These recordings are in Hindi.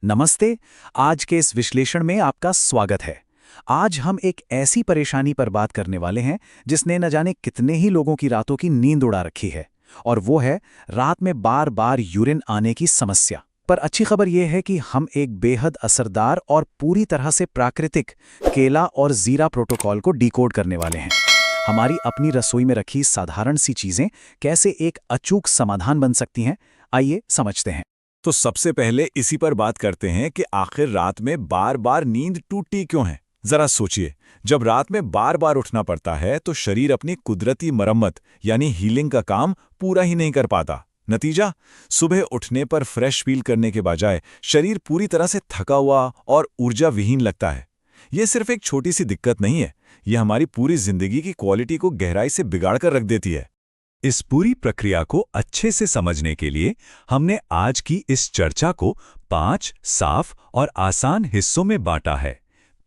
नमस्ते। आज के इस विश्लेषण में आपका स्वागत है। आज हम एक ऐसी परेशानी पर बात करने वाले हैं जिसने न जाने कितने ही लोगों की रातों की नींद उड़ा रखी है। और वो है रात में बार बार यूरिन आने की समस्या। पर अच्छी खबर यह है कि हम एक बेहद असरदार और पूरी तरह से प्राकृतिक केला और जीरा प्रोटोकॉल को डिकोड करने वाले हैं। हमारी अपनी रसोई में रखी साधारण सी चीजें कैसे एक अचूक समाधान बन सकती हैं, आइए समझते हैं। तो सबसे पहले इसी पर बात करते हैं कि आखिर रात में बार बार नींद टूटती क्यों है। जरा सोचिए, जब रात में बार बार उठना पड़ता है तो शरीर अपनी कुदरती मरम्मत यानी हीलिंग का काम पूरा ही नहीं कर पाता। नतीजा, सुबह उठने पर फ्रेश फील करने के बजाय शरीर पूरी तरह से थका हुआ और ऊर्जा विहीन लगता है। यह सिर्फ एक छोटी सी दिक्कत नहीं है, यह हमारी पूरी जिंदगी की क्वालिटी को गहराई से बिगाड़ कर रख देती है। इस पूरी प्रक्रिया को अच्छे से समझने के लिए हमने आज की इस चर्चा को 5 साफ और आसान हिस्सों में बांटा है।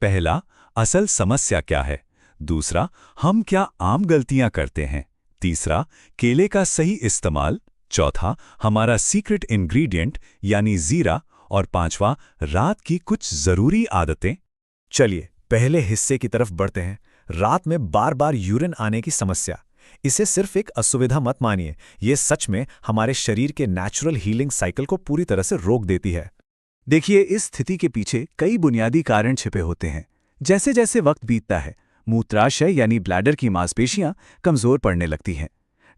पहला, असल समस्या क्या है। दूसरा, हम क्या आम गलतियां करते हैं। तीसरा, केले का सही इस्तेमाल। चौथा, हमारा सीक्रेट इंग्रेडिएंट यानी जीरा। और पांचवा, रात की कुछ जरूरी आदतें। चलिए पहले हिस्से की तरफ बढ़ते हैं। रात में बार बार यूरिन आने की समस्या। इसे सिर्फ एक असुविधा मत मानिए, ये सच में हमारे शरीर के नेचुरल हीलिंग साइकिल को पूरी तरह से रोक देती है। देखिए, इस स्थिति के पीछे कई बुनियादी कारण छिपे होते हैं। जैसे जैसे वक्त बीतता है, मूत्राशय यानी ब्लैडर की मांसपेशियां कमजोर पड़ने लगती हैं।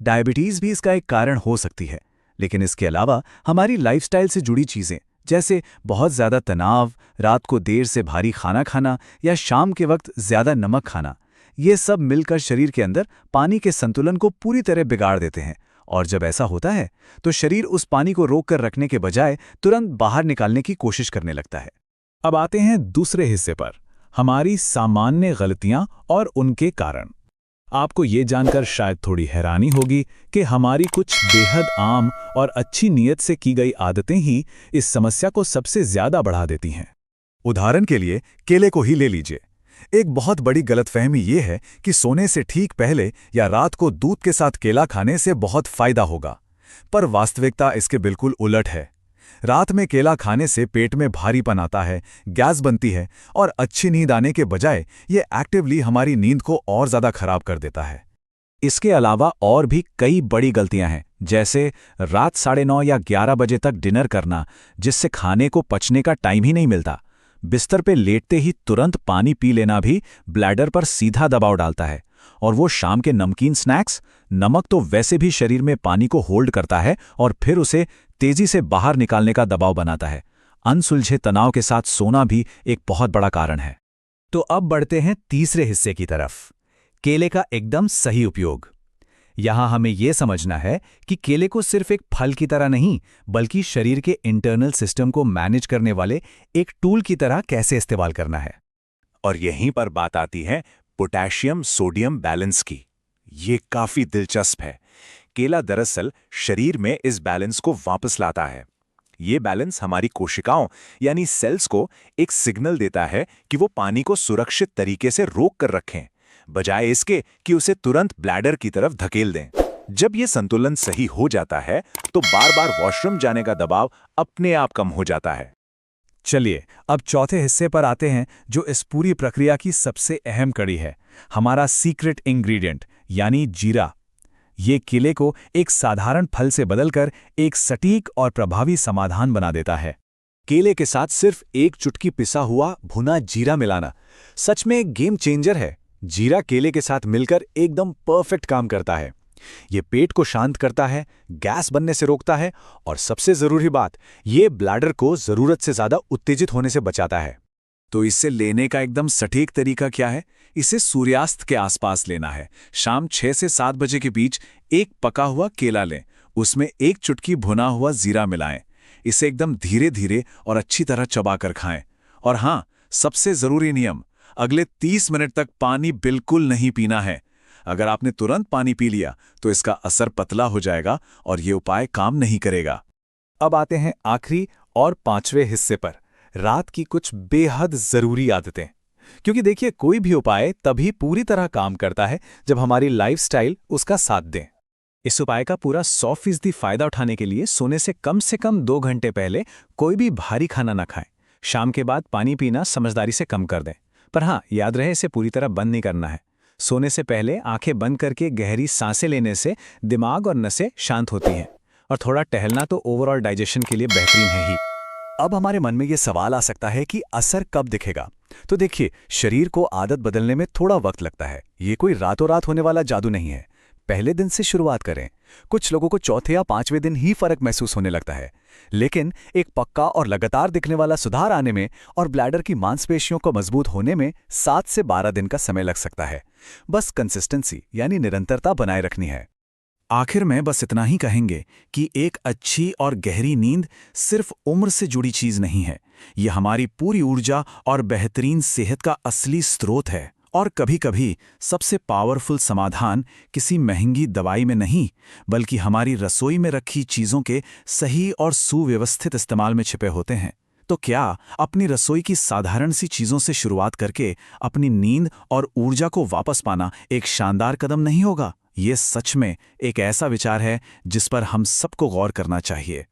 डायबिटीज भी इसका एक कारण हो सकती है। लेकिन इसके अलावा हमारी लाइफस्टाइल से जुड़ी चीजें, जैसे बहुत ज्यादा तनाव, रात को देर से भारी खाना खाना या शाम के वक्त ज्यादा नमक खाना, ये सब मिलकर शरीर के अंदर पानी के संतुलन को पूरी तरह बिगाड़ देते हैं। और जब ऐसा होता है तो शरीर उस पानी को रोक कर रखने के बजाय तुरंत बाहर निकालने की कोशिश करने लगता है। अब आते हैं दूसरे हिस्से पर, हमारी सामान्य गलतियां और उनके कारण। आपको ये जानकर शायद थोड़ी हैरानी होगी कि हमारी कुछ बेहद आम और अच्छी नीयत से की गई आदतें ही इस समस्या को सबसे ज्यादा बढ़ा देती हैं। उदाहरण के लिए केले को ही ले लीजिए। एक बहुत बड़ी गलतफहमी ये है कि सोने से ठीक पहले या रात को दूध के साथ केला खाने से बहुत फायदा होगा, पर वास्तविकता इसके बिल्कुल उलट है। रात में केला खाने से पेट में भारीपन आता है, गैस बनती है और अच्छी नींद आने के बजाय ये एक्टिवली हमारी नींद को और ज्यादा खराब कर देता है। इसके अलावा और भी कई बड़ी गलतियां हैं, जैसे रात 9:30 या 11 बजे तक डिनर करना, जिससे खाने को पचने का टाइम ही नहीं मिलता। बिस्तर पे लेटते ही तुरंत पानी पी लेना भी ब्लैडर पर सीधा दबाव डालता है। और वो शाम के नमकीन स्नैक्स, नमक तो वैसे भी शरीर में पानी को होल्ड करता है और फिर उसे तेजी से बाहर निकालने का दबाव बनाता है। अनसुलझे तनाव के साथ सोना भी एक बहुत बड़ा कारण है। तो अब बढ़ते हैं तीसरे हिस्से की तरफ, केले का एकदम सही उपयोग। यहां हमें यह समझना है कि केले को सिर्फ एक फल की तरह नहीं, बल्कि शरीर के इंटरनल सिस्टम को मैनेज करने वाले एक टूल की तरह कैसे इस्तेमाल करना है। और यहीं पर बात आती है पोटेशियम सोडियम बैलेंस की। ये काफी दिलचस्प है। केला दरअसल शरीर में इस बैलेंस को वापस लाता है। ये बैलेंस हमारी कोशिकाओं यानी सेल्स को एक सिग्नल देता है कि वो पानी को सुरक्षित तरीके से रोक कर रखें, बजाय इसके कि उसे तुरंत ब्लैडर की तरफ धकेल दें। जब ये संतुलन सही हो जाता है तो बार बार वॉशरूम जाने का दबाव अपने आप कम हो जाता है। चलिए अब चौथे हिस्से पर आते हैं, जो इस पूरी प्रक्रिया की सबसे अहम कड़ी है, हमारा सीक्रेट इंग्रेडिएंट यानी जीरा। ये केले को एक साधारण फल से बदलकर एक सटीक और प्रभावी समाधान बना देता है। केले के साथ सिर्फ एक चुटकी पिसा हुआ भुना जीरा मिलाना सच में एक गेम चेंजर है। जीरा केले के साथ मिलकर एकदम परफेक्ट काम करता है। ये पेट को शांत करता है, गैस बनने से रोकता है और सबसे जरूरी बात, ये ब्लैडर को जरूरत से ज्यादा उत्तेजित होने से बचाता है। तो इससे लेने का एकदम सटीक तरीका क्या है? इसे सूर्यास्त के आसपास लेना है। शाम 6 से 7 बजे के बीच एक पका हुआ केला लें, उसमें एक चुटकी भुना हुआ जीरा मिलाएं। इसे एकदम धीरे धीरे और अच्छी तरह चबाकर खाएं। और हाँ, सबसे जरूरी नियम, अगले 30 मिनट तक पानी बिल्कुल नहीं पीना है। अगर आपने तुरंत पानी पी लिया तो इसका असर पतला हो जाएगा और ये उपाय काम नहीं करेगा। अब आते हैं आखिरी और पांचवें हिस्से पर, रात की कुछ बेहद जरूरी आदतें। क्योंकि देखिए, कोई भी उपाय तभी पूरी तरह काम करता है जब हमारी लाइफस्टाइल उसका साथ दें। इस उपाय का पूरा 100% फायदा उठाने के लिए सोने से कम 2 घंटे पहले कोई भी भारी खाना न खाएं। शाम के बाद पानी पीना समझदारी से कम कर दें। पर हाँ, याद रहे इसे पूरी तरह बंद नहीं करना है। सोने से पहले आंखें बंद करके गहरी सांसें लेने से दिमाग और नसें शांत होती हैं, और थोड़ा टहलना तो ओवरऑल डाइजेशन के लिए बेहतरीन है ही। अब हमारे मन में ये सवाल आ सकता है कि असर कब दिखेगा। तो देखिए, शरीर को आदत बदलने में थोड़ा वक्त लगता है। ये कोई रातों रात होने वाला जादू नहीं है। पहले दिन से शुरुआत करें। कुछ लोगों को चौथे या 5वें दिन ही फर्क महसूस होने लगता है, लेकिन एक पक्का और लगातार दिखने वाला सुधार आने में और ब्लैडर की मांसपेशियों को मजबूत होने में 7 से 12 दिन का समय लग सकता है। बस कंसिस्टेंसी यानी निरंतरता बनाए रखनी है। आखिर में बस इतना ही कहेंगे कि एक अच्छी और गहरी नींद सिर्फ उम्र से जुड़ी चीज नहीं है। यह हमारी पूरी ऊर्जा और बेहतरीन सेहत का असली स्रोत है। और कभी-कभी सबसे पावरफुल समाधान किसी महंगी दवाई में नहीं, बल्कि हमारी रसोई में रखी चीजों के सही और सुव्यवस्थित इस्तेमाल में छिपे होते हैं। तो क्या अपनी रसोई की साधारण सी चीजों से शुरुआत करके अपनी नींद और ऊर्जा को वापस पाना एक शानदार कदम नहीं होगा? ये सच में एक ऐसा विचार है जिस पर हम सबको गौर करना चाहिए।